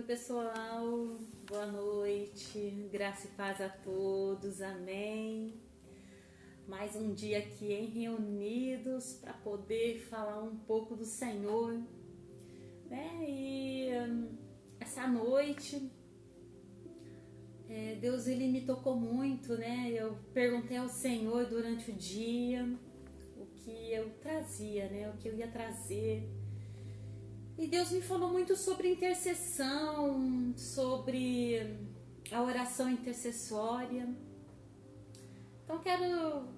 pessoal, boa noite, graça e paz a todos, amém. Mais um dia aqui reunidos para poder falar um pouco do Senhor, né? E essa noite, Deus ele me tocou muito, né? Eu perguntei ao Senhor durante o dia o que eu trazia, né? O que eu ia trazer. E Deus me falou muito sobre intercessão, sobre a oração intercessória. Então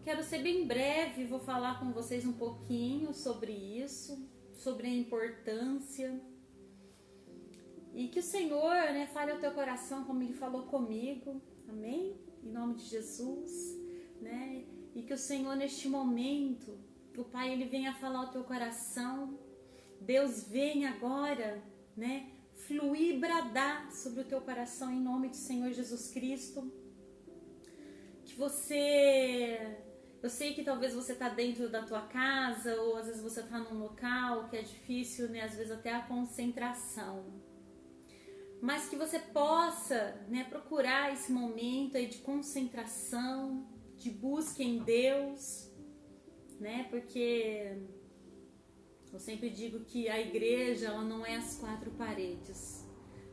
quero ser bem breve, vou falar com vocês um pouquinho sobre isso, sobre a importância. E que o Senhor, né, fale ao teu coração como Ele falou comigo, amém? Em nome de Jesus, né? E que o Senhor neste momento, o Pai, Ele venha falar ao teu coração. Deus vem agora, né, fluir e bradar sobre o teu coração em nome do Senhor Jesus Cristo. Que eu sei que talvez você está dentro da tua casa ou às vezes você está num local que é difícil, né, às vezes até a concentração. Mas que você possa, né, procurar esse momento aí de concentração, de busca em Deus, né, porque eu sempre digo que a igreja ela não é as quatro paredes,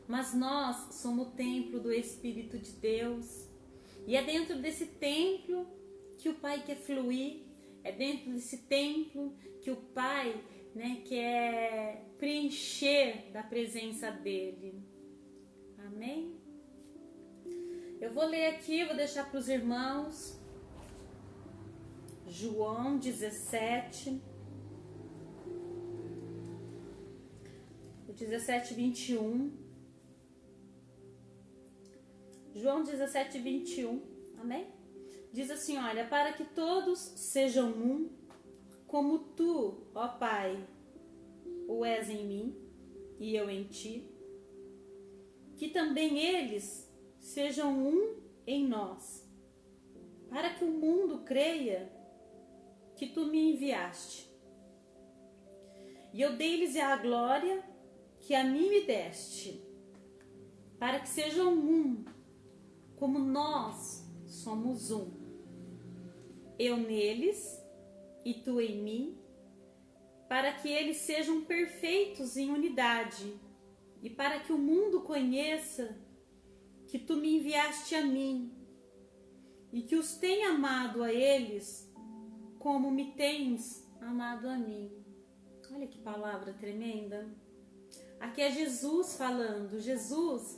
mas nós somos o templo do Espírito de Deus. E é dentro desse templo que o Pai quer fluir, é dentro desse templo que o Pai, né, quer preencher da presença dEle. Amém? Eu vou ler aqui, vou deixar para os irmãos, João 17... 17:21. João 17:21, amém? Diz assim, olha, para que todos sejam um, como tu, ó Pai, o és em mim e eu em ti, que também eles sejam um em nós, para que o mundo creia que tu me enviaste. E eu dei-lhes a glória que a mim me deste, para que sejam um, como nós somos um. Eu neles e tu em mim, para que eles sejam perfeitos em unidade, e para que o mundo conheça que tu me enviaste a mim, e que os tenha amado a eles, como me tens amado a mim. Olha que palavra tremenda. Aqui é Jesus falando. Jesus,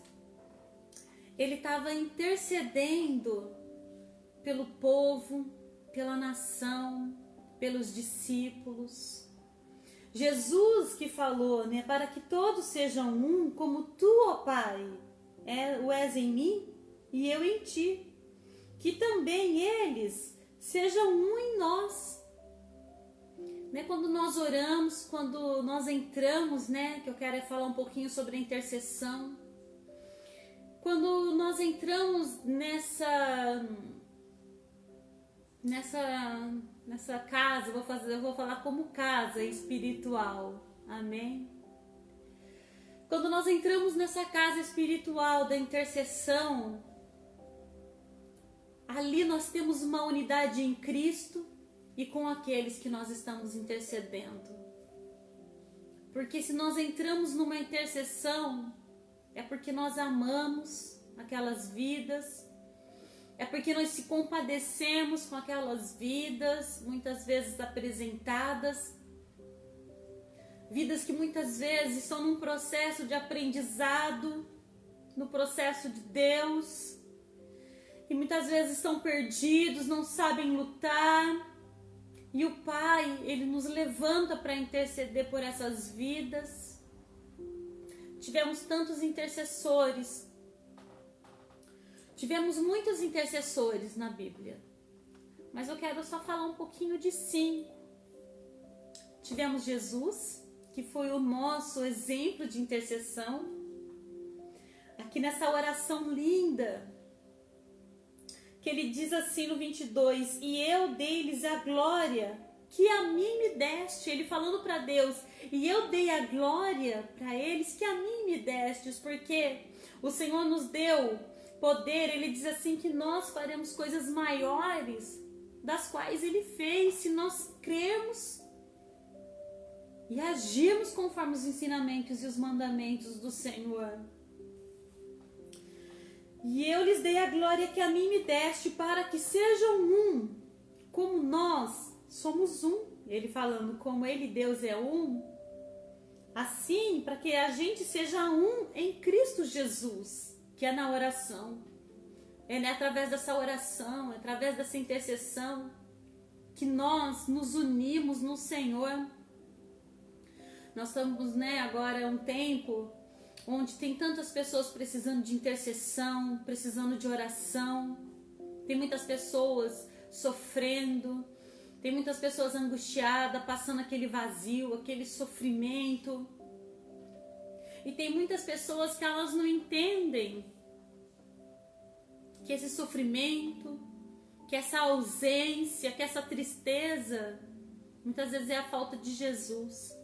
ele estava intercedendo pelo povo, pela nação, pelos discípulos. Jesus que falou, né, para que todos sejam um, como tu, ó Pai, o és em mim e eu em ti, que também eles sejam um em nós. Né, quando nós oramos, quando nós entramos, né, que eu quero falar um pouquinho sobre a intercessão. Quando nós entramos nessa casa, eu vou falar como casa espiritual, amém? Quando nós entramos nessa casa espiritual da intercessão, ali nós temos uma unidade em Cristo e com aqueles que nós estamos intercedendo. Porque se nós entramos numa intercessão, é porque nós amamos aquelas vidas, é porque nós se compadecemos com aquelas vidas, muitas vezes apresentadas, vidas que muitas vezes estão num processo de aprendizado, no processo de Deus, e muitas vezes estão perdidos, não sabem lutar. E o Pai, Ele nos levanta para interceder por essas vidas. Tivemos tantos intercessores. Tivemos muitos intercessores na Bíblia. Mas eu quero só falar um pouquinho de 5. Tivemos Jesus, que foi o nosso exemplo de intercessão. Aqui nessa oração linda, que ele diz assim no 22, e eu dei-lhes a glória que a mim me deste, ele falando para Deus, e eu dei a glória para eles que a mim me destes, porque o Senhor nos deu poder. Ele diz assim que nós faremos coisas maiores das quais Ele fez, se nós crermos e agirmos conforme os ensinamentos e os mandamentos do Senhor. E eu lhes dei a glória que a mim me deste, para que sejam um, como nós somos um. Ele falando como Ele, Deus, é um. Assim, para que a gente seja um em Cristo Jesus, que é na oração. É através dessa oração, é através dessa intercessão, que nós nos unimos no Senhor. Nós estamos, agora um tempo onde tem tantas pessoas precisando de intercessão, precisando de oração. Tem muitas pessoas sofrendo, tem muitas pessoas angustiadas, passando aquele vazio, aquele sofrimento. E tem muitas pessoas que elas não entendem que esse sofrimento, que essa ausência, que essa tristeza, muitas vezes é a falta de Jesus.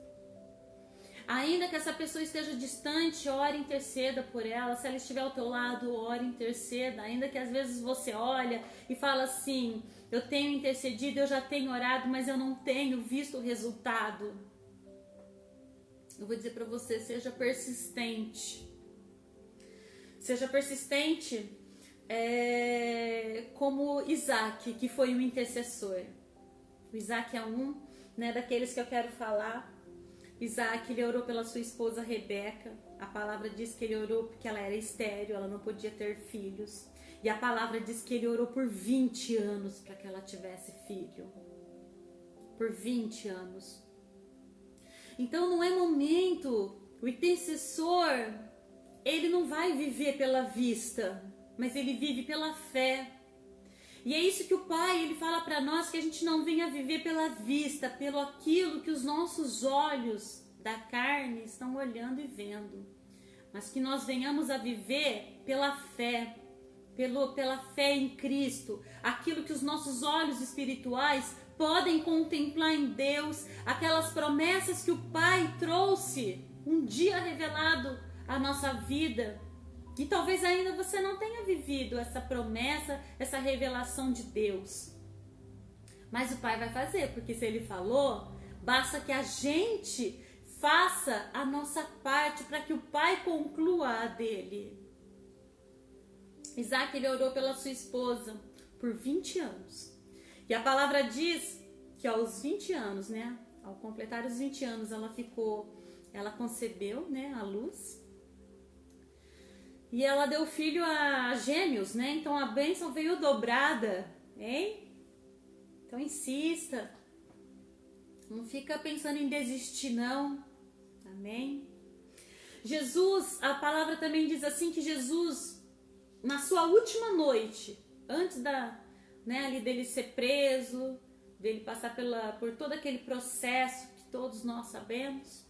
Ainda que essa pessoa esteja distante, ore e interceda por ela. Se ela estiver ao teu lado, ore e interceda. Ainda que às vezes você olha e fala assim, eu tenho intercedido, eu já tenho orado, mas eu não tenho visto o resultado. Eu vou dizer para você, seja persistente. Seja persistente como Isaac, que foi um intercessor. O Isaac é um, daqueles que eu quero falar. Isaac, ele orou pela sua esposa Rebeca. A palavra diz que ele orou porque ela era estéril, ela não podia ter filhos. E a palavra diz que ele orou por 20 anos para que ela tivesse filho. Por 20 anos. Então não é momento, o intercessor, ele não vai viver pela vista, mas ele vive pela fé. E é isso que o Pai, ele fala para nós, que a gente não venha viver pela vista, pelo aquilo que os nossos olhos da carne estão olhando e vendo. Mas que nós venhamos a viver pela fé, pela fé em Cristo. Aquilo que os nossos olhos espirituais podem contemplar em Deus. Aquelas promessas que o Pai trouxe, um dia revelado à nossa vida. E talvez ainda você não tenha vivido essa promessa, essa revelação de Deus. Mas o Pai vai fazer, porque se Ele falou, basta que a gente faça a nossa parte para que o Pai conclua a dele. Isaac, ele orou pela sua esposa por 20 anos. E a palavra diz que aos 20 anos, ao completar os 20 anos, ela concebeu, a luz. E ela deu filho a gêmeos, Então a bênção veio dobrada, hein? Então insista. Não fica pensando em desistir, não. Amém? Jesus, a palavra também diz assim que Jesus, na sua última noite, antes ali dele ser preso, dele passar por todo aquele processo que todos nós sabemos,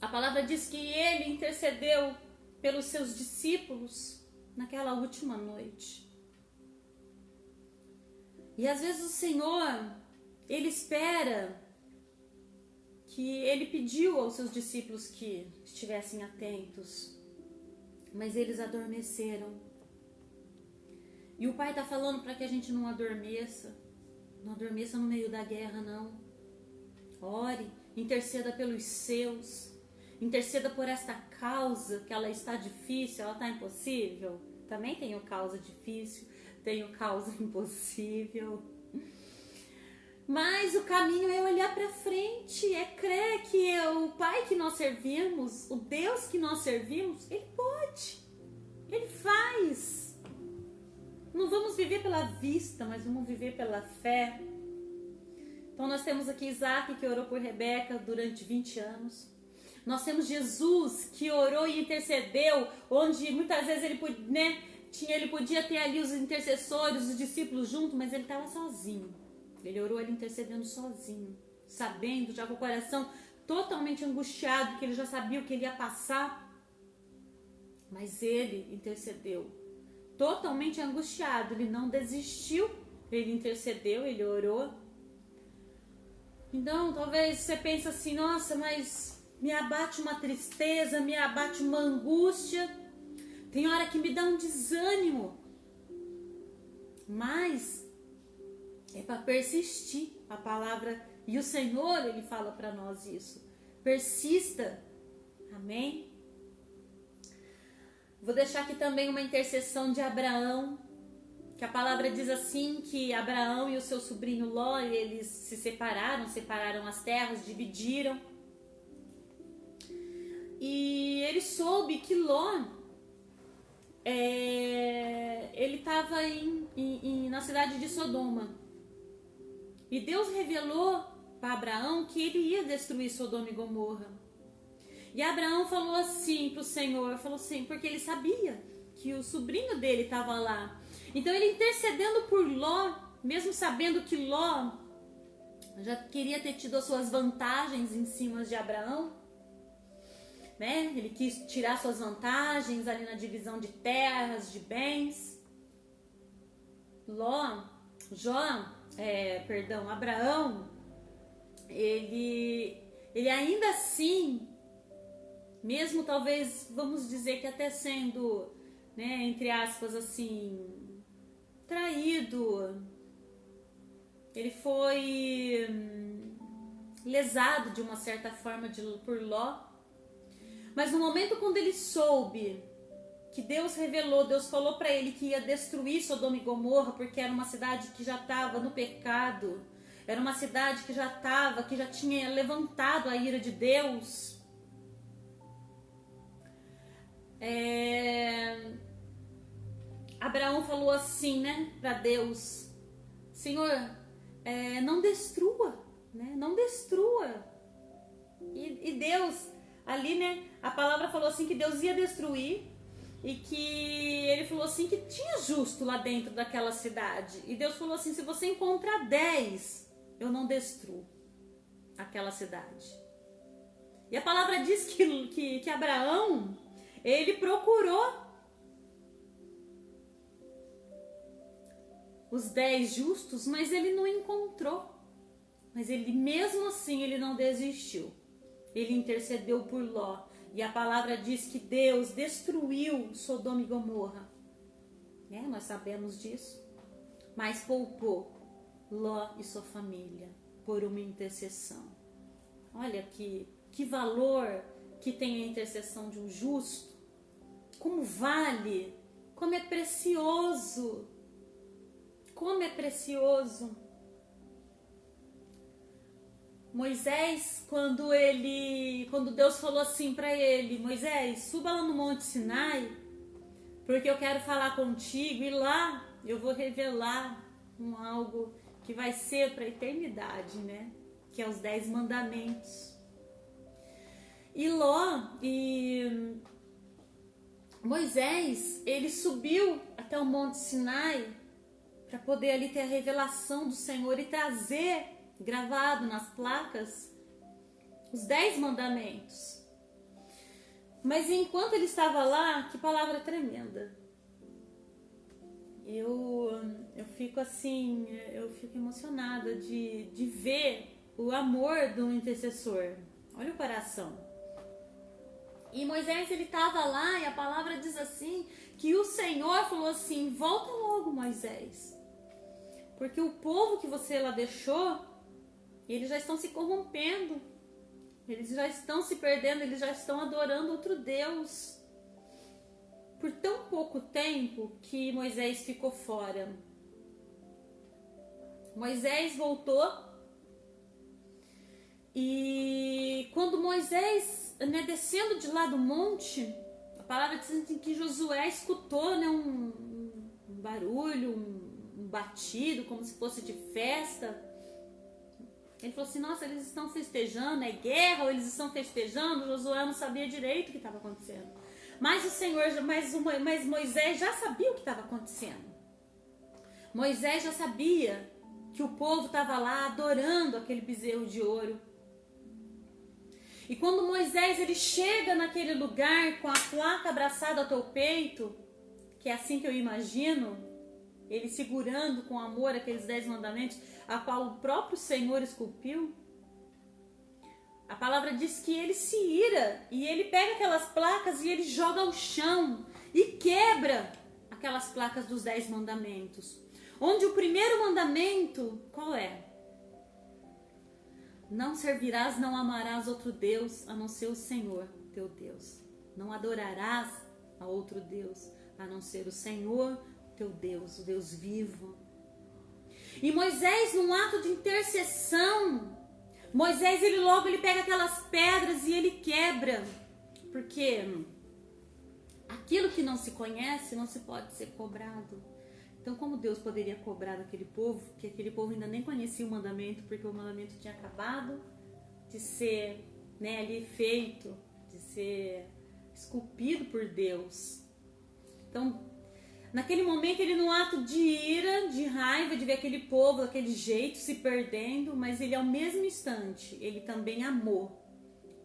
a palavra diz que ele intercedeu pelos seus discípulos naquela última noite. E às vezes o Senhor, Ele espera que Ele pediu aos seus discípulos que estivessem atentos, mas eles adormeceram. E o Pai está falando para que a gente não adormeça no meio da guerra, não. Ore, interceda pelos seus. Interceda por esta causa, que ela está difícil, ela está impossível. Também tenho causa difícil, tenho causa impossível. Mas o caminho é olhar para frente, é crer que é o Pai que nós servimos, o Deus que nós servimos, Ele pode, Ele faz. Não vamos viver pela vista, mas vamos viver pela fé. Então nós temos aqui Isaac, que orou por Rebeca durante 20 anos. Nós temos Jesus, que orou e intercedeu, onde muitas vezes ele podia ter ali os intercessores, os discípulos junto, mas ele estava sozinho. Ele orou ele intercedendo sozinho, sabendo, já com o coração totalmente angustiado, que ele já sabia o que ele ia passar. Mas ele intercedeu, totalmente angustiado, ele não desistiu, ele intercedeu, ele orou. Então, talvez você pense assim, nossa, mas me abate uma tristeza, me abate uma angústia, tem hora que me dá um desânimo, mas é para persistir. A palavra e o Senhor, Ele fala para nós isso. Persista. Amém? Vou deixar aqui também uma intercessão de Abraão, que a palavra diz assim, que Abraão e o seu sobrinho Ló, eles se separaram as terras, dividiram. E ele soube que Ló, ele estava na cidade de Sodoma. E Deus revelou para Abraão que ele ia destruir Sodoma e Gomorra. E Abraão falou assim para o Senhor, porque ele sabia que o sobrinho dele estava lá. Então ele intercedendo por Ló, mesmo sabendo que Ló já queria ter tido as suas vantagens em cima de Abraão, né? Ele quis tirar suas vantagens ali na divisão de terras, de bens. Abraão, ele ainda assim, mesmo talvez, vamos dizer que até sendo, né, entre aspas assim, traído, ele foi lesado de uma certa forma por Ló, mas no momento quando ele soube que Deus falou para ele que ia destruir Sodoma e Gomorra, porque era uma cidade que já estava no pecado, era uma cidade que já tinha levantado a ira de Deus. Abraão falou assim, né, para Deus: Senhor, não destrua, né, não destrua. E Deus, ali, né, a palavra falou assim que Deus ia destruir, e que ele falou assim que tinha justo lá dentro daquela cidade. E Deus falou assim: se você encontrar 10, eu não destruo aquela cidade. E a palavra diz que Abraão, ele procurou os 10 justos, mas ele não encontrou. Mas ele, mesmo assim, ele não desistiu. Ele intercedeu por Ló. E a palavra diz que Deus destruiu Sodoma e Gomorra. Nós sabemos disso. Mas poupou Ló e sua família por uma intercessão. Olha que valor que tem a intercessão de um justo. Como vale, como é precioso. Como é precioso. Moisés, quando Deus falou assim para ele: Moisés, suba lá no Monte Sinai, porque eu quero falar contigo, e lá eu vou revelar algo que vai ser para a eternidade, né? Que é os 10 mandamentos. E Moisés, ele subiu até o Monte Sinai para poder ali ter a revelação do Senhor e trazer gravado nas placas os 10 mandamentos. Mas enquanto ele estava lá, que palavra tremenda. Eu fico assim, eu fico emocionada de ver o amor do intercessor. Olha o coração. E Moisés, ele estava lá, e a palavra diz assim, que o Senhor falou assim: volta logo, Moisés, porque o povo que você lá deixou, eles já estão se corrompendo, eles já estão se perdendo, eles já estão adorando outro Deus. Por tão pouco tempo que Moisés ficou fora. Moisés voltou, e quando Moisés, né, descendo de lá do monte, a palavra diz assim, que Josué escutou, né, um barulho, um batido, como se fosse de festa. Ele falou assim: nossa, eles estão festejando, é guerra ou eles estão festejando? Josué não sabia direito o que estava acontecendo. Mas Moisés já sabia o que estava acontecendo. Moisés já sabia que o povo estava lá adorando aquele bezerro de ouro. E quando Moisés, ele chega naquele lugar com a placa abraçada ao teu peito, que é assim que eu imagino, ele segurando com amor aqueles 10 mandamentos, a qual o próprio Senhor esculpiu. A palavra diz que ele se ira e ele pega aquelas placas e ele joga ao chão e quebra aquelas placas dos 10 mandamentos. Onde o primeiro mandamento, qual é? Não servirás, não amarás outro Deus a não ser o Senhor, teu Deus. Não adorarás a outro Deus a não ser o Senhor, teu Deus, o Deus vivo. E Moisés, num ato de intercessão, Moisés, ele pega aquelas pedras e ele quebra. Porque aquilo que não se conhece não se pode ser cobrado. Então, como Deus poderia cobrar daquele povo, que aquele povo ainda nem conhecia o mandamento, porque o mandamento tinha acabado de ser, né, ali feito, de ser esculpido por Deus. Então, naquele momento, ele num ato de ira, de raiva, de ver aquele povo daquele jeito, se perdendo, mas ele ao mesmo instante, ele também amou,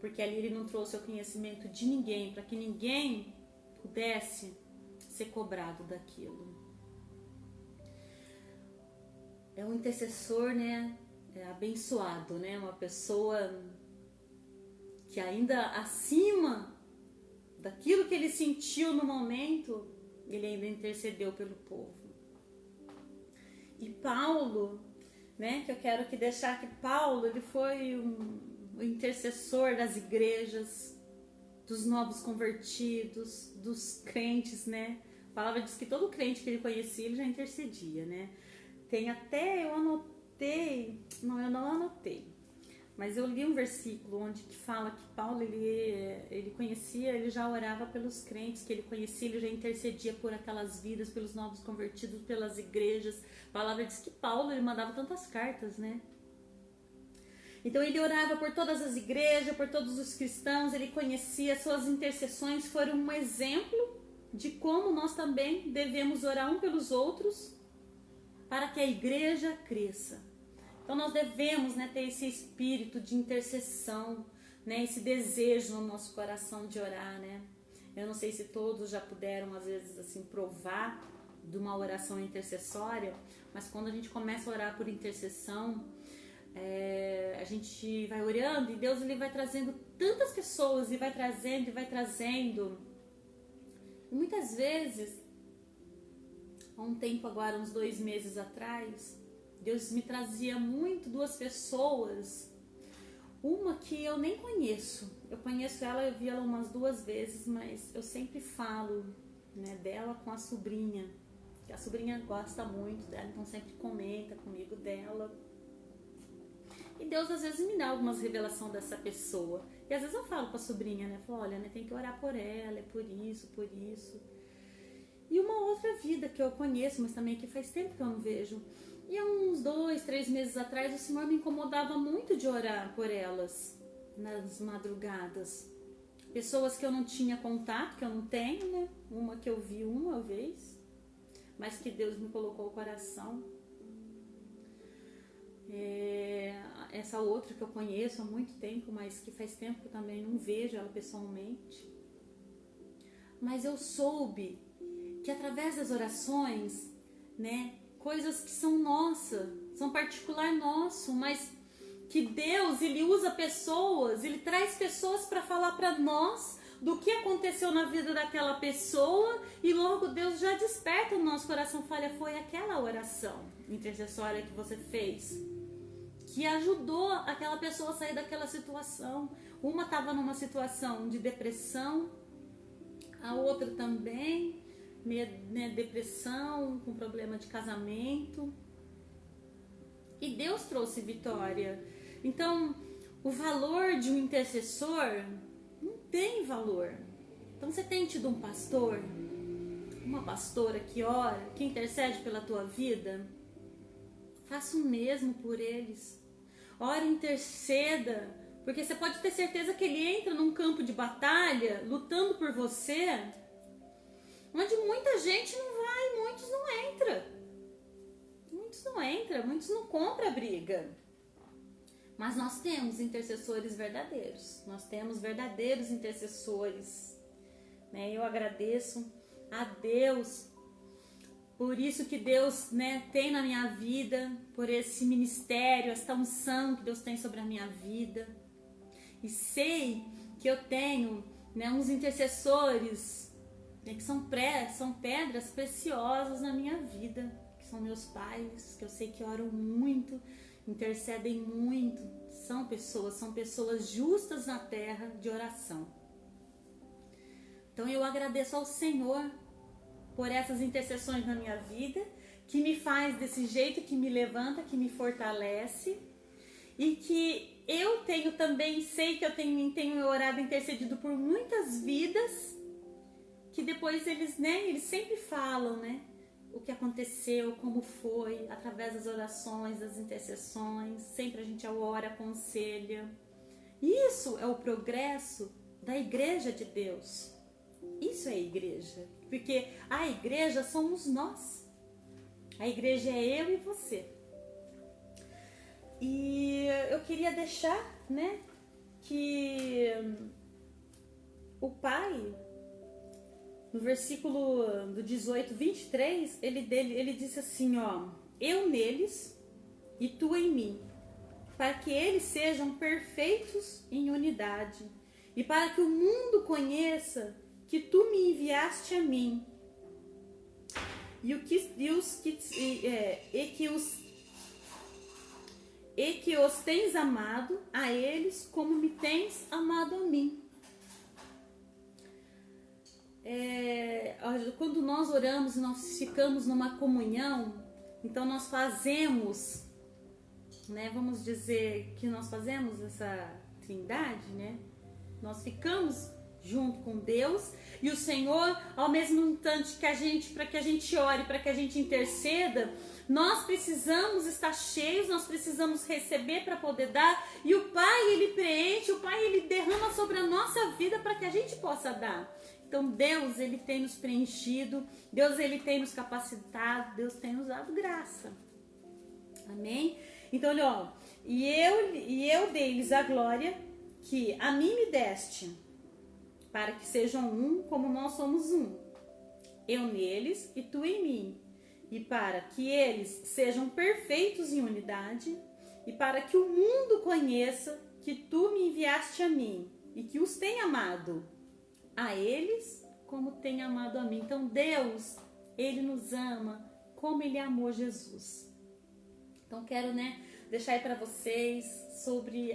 porque ali ele não trouxe o conhecimento de ninguém, para que ninguém pudesse ser cobrado daquilo. É um intercessor, né, abençoado, né, uma pessoa que ainda acima daquilo que ele sentiu no momento, ele ainda intercedeu pelo povo. E Paulo, né, que eu quero que deixar que Paulo, ele foi o intercessor das igrejas, dos novos convertidos, dos crentes, né? A palavra diz que todo crente que ele conhecia, ele já intercedia, né? Tem até, eu não anotei, mas eu li um versículo onde que fala que Paulo, ele conhecia, ele já orava pelos crentes que ele conhecia, ele já intercedia por aquelas vidas, pelos novos convertidos, pelas igrejas. A palavra diz que Paulo, ele mandava tantas cartas, né? Então ele orava por todas as igrejas, por todos os cristãos, ele conhecia, suas intercessões foram um exemplo de como nós também devemos orar um pelos outros para que a igreja cresça. Então nós devemos, né, ter esse espírito de intercessão, né, esse desejo no nosso coração de orar, né? Eu não sei se todos já puderam, às vezes, assim, provar de uma oração intercessória, mas quando a gente começa a orar por intercessão, a gente vai orando e Deus, ele vai trazendo tantas pessoas, e vai trazendo. E muitas vezes, há um tempo agora, uns 2 meses atrás, Deus me trazia muito 2 pessoas, uma que eu nem conheço. Eu conheço ela, eu vi ela umas 2 vezes, mas eu sempre falo, né, dela com a sobrinha, que a sobrinha gosta muito dela, então sempre comenta comigo dela. E Deus às vezes me dá algumas revelações dessa pessoa. E às vezes eu falo com a sobrinha, né, falo, olha, né, tem que orar por ela, é por isso, por isso. E uma outra vida que eu conheço, mas também que faz tempo que eu não vejo. E há uns 2, 3 meses atrás, o Senhor me incomodava muito de orar por elas nas madrugadas. Pessoas que eu não tinha contato, que eu não tenho, né? Uma que eu vi uma vez, mas que Deus me colocou o coração. Essa outra que eu conheço há muito tempo, mas que faz tempo que eu também não vejo ela pessoalmente. Mas eu soube que através das orações, né, coisas que são nossas, são particular nosso, mas que Deus, ele usa pessoas, ele traz pessoas para falar para nós do que aconteceu na vida daquela pessoa, e logo Deus já desperta no nosso coração, fala, foi aquela oração intercessória que você fez que ajudou aquela pessoa a sair daquela situação. Uma estava numa situação de depressão, a outra também, né, depressão, com problema de casamento, e Deus trouxe vitória. Então, o valor de um intercessor não tem valor. Então, você tem tido um pastor, uma pastora que ora, que intercede pela tua vida? Faça o mesmo por eles. Ore, interceda, porque você pode ter certeza que ele entra num campo de batalha, lutando por você, onde muita gente não vai, muitos não entram. Muitos não compram a briga. Mas nós temos intercessores verdadeiros. Nós temos verdadeiros intercessores. Né? Eu agradeço a Deus por isso que Deus, né, tem na minha vida, por esse ministério, essa unção que Deus tem sobre a minha vida. e sei que eu tenho, né, uns intercessores, né, que são pedras preciosas na minha vida, que são meus pais, que eu sei que oram muito, intercedem muito, são pessoas justas na terra de oração. Então eu agradeço ao Senhor por essas intercessões na minha vida, que me faz desse jeito, que me levanta, que me fortalece, e que eu tenho também, sei que eu tenho orado, intercedido por muitas vidas, que depois eles sempre falam, né, o que aconteceu, como foi, através das orações, das intercessões, sempre a gente ora, aconselha. Isso é o progresso da igreja de Deus. Isso é a igreja, porque a igreja somos nós. A igreja é eu e você. E eu queria deixar, né, que o Pai, no versículo do 18, 23, ele disse assim, ó: eu neles e tu em mim, para que eles sejam perfeitos em unidade, e para que o mundo conheça que tu me enviaste a mim, e que os tens amado a eles como me tens amado a mim. Quando nós oramos e nós ficamos numa comunhão, então nós fazemos, né, vamos dizer que nós fazemos essa trindade, né? Nós ficamos junto com Deus, e o Senhor, ao mesmo instante para que a gente ore, para que a gente interceda, nós precisamos estar cheios, nós precisamos receber para poder dar, e o Pai, ele preenche, o Pai, ele derrama sobre a nossa vida para que a gente possa dar. Então Deus, ele tem nos preenchido, Deus, ele tem nos capacitado, Deus tem nos dado graça. Amém? Então, olha, ó, e eu dei-lhes a glória que a mim me deste, para que sejam um como nós somos um. Eu neles e tu em mim. E para que eles sejam perfeitos em unidade, e para que o mundo conheça que tu me enviaste a mim, e que os tenha amado a eles como tem amado a mim. Então Deus, ele nos ama como ele amou Jesus. Então quero, né, deixar aí para vocês sobre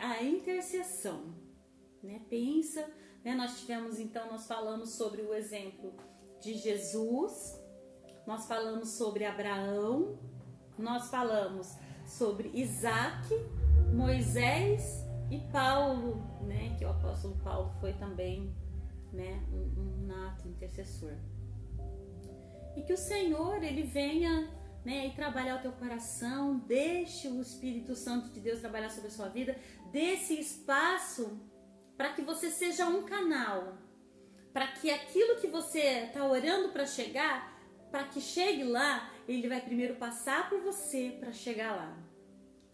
a intercessão, né? Pensa, né? Nós falamos sobre o exemplo de Jesus, nós falamos sobre Abraão, nós falamos sobre Isaac, Moisés e Paulo, né? Que o apóstolo Paulo foi também, né, um nato intercessor. E que o Senhor, ele venha, né, e trabalhar o teu coração, deixe o Espírito Santo de Deus trabalhar sobre a sua vida, dê esse espaço para que você seja um canal, para que aquilo que você está orando para chegar, para que chegue lá, ele vai primeiro passar por você para chegar lá.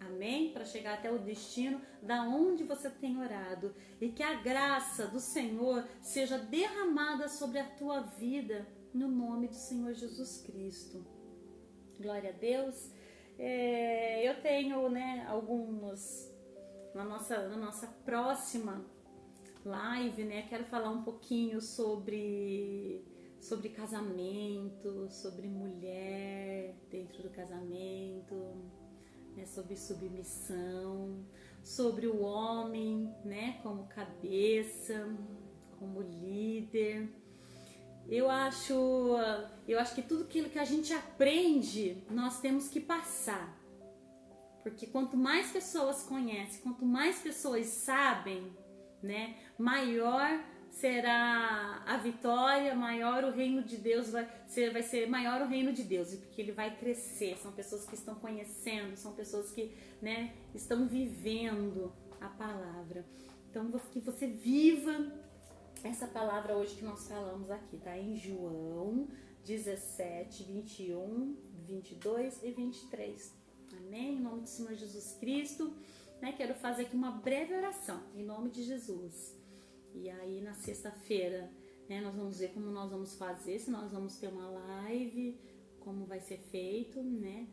Amém? Para chegar até o destino da onde você tem orado. E que a graça do Senhor seja derramada sobre a tua vida, no nome do Senhor Jesus Cristo. Glória a Deus. Eu tenho, né, alguns na nossa próxima live, né? Quero falar um pouquinho sobre casamento, sobre mulher dentro do casamento, né, sobre submissão, sobre o homem, né, como cabeça, como líder. Eu acho que tudo aquilo que a gente aprende, nós temos que passar. Porque quanto mais pessoas conhecem, quanto mais pessoas sabem, né, maior será a vitória, maior o reino de Deus vai ser maior o reino de Deus, porque ele vai crescer. São pessoas que estão conhecendo, são pessoas que, né, estão vivendo a palavra. Então, que você viva essa palavra hoje que nós falamos aqui, tá? Em João 17, 21, 22 e 23. Amém? Em nome do Senhor Jesus Cristo, né? Quero fazer aqui uma breve oração, em nome de Jesus. E aí na sexta-feira, né, nós vamos ver como nós vamos fazer, se nós vamos ter uma live, como vai ser feito, né?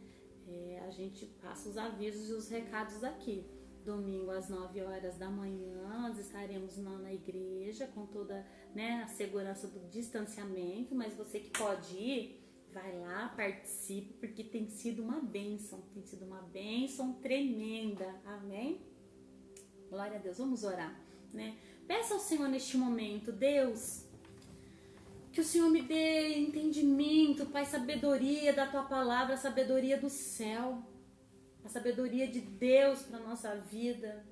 A gente passa os avisos e os recados aqui. domingo às 9 horas da manhã, nós estaremos na igreja com toda, né, a segurança do distanciamento, mas você que pode ir, vai lá, participe, porque tem sido uma bênção tremenda, amém? Glória a Deus, vamos orar, né? Peça ao Senhor neste momento, Deus, que o Senhor me dê entendimento, Pai, sabedoria da Tua palavra, sabedoria do céu, a sabedoria de Deus para a nossa vida,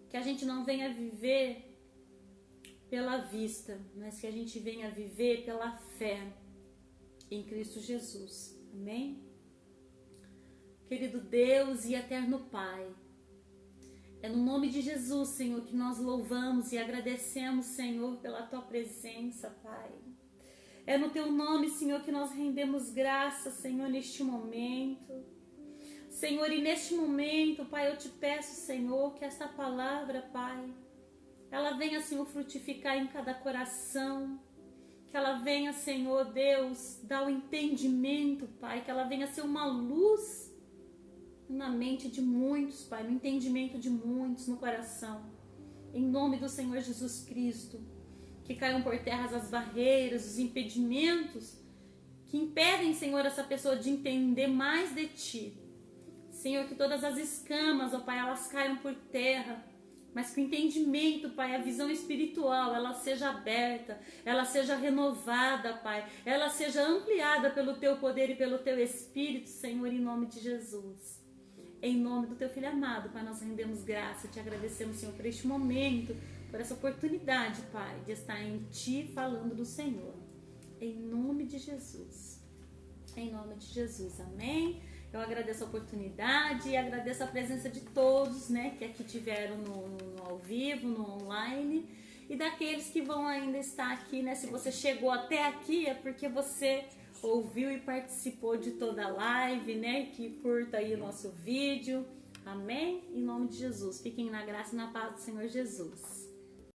que a gente não venha viver pela vista, mas que a gente venha viver pela fé em Cristo Jesus, amém? Querido Deus e eterno Pai, é no nome de Jesus, Senhor, que nós louvamos e agradecemos, Senhor, pela Tua presença, Pai. É no Teu nome, Senhor, que nós rendemos graças, Senhor, neste momento. Senhor, e neste momento, Pai, eu te peço, Senhor, que essa palavra, Pai, ela venha, Senhor, frutificar em cada coração, que ela venha, Senhor Deus, dar o entendimento, Pai, que ela venha ser uma luz na mente de muitos, Pai, no entendimento de muitos, no coração. Em nome do Senhor Jesus Cristo, que caiam por terra as barreiras, os impedimentos que impedem, Senhor, essa pessoa de entender mais de Ti. Senhor, que todas as escamas, ó Pai, elas caiam por terra, mas que o entendimento, Pai, a visão espiritual, ela seja aberta, ela seja renovada, Pai, ela seja ampliada pelo Teu poder e pelo Teu Espírito, Senhor, em nome de Jesus. Em nome do Teu Filho amado, Pai, nós rendemos graça, te agradecemos, Senhor, por este momento, por essa oportunidade, Pai, de estar em Ti falando do Senhor. Em nome de Jesus. Em nome de Jesus, amém? Eu agradeço a oportunidade e agradeço a presença de todos, né, que aqui tiveram no ao vivo, no online, e daqueles que vão ainda estar aqui, né? Se você chegou até aqui é porque você ouviu e participou de toda a live, né? Que curta aí o nosso vídeo. Amém? Em nome de Jesus. Fiquem na graça e na paz do Senhor Jesus.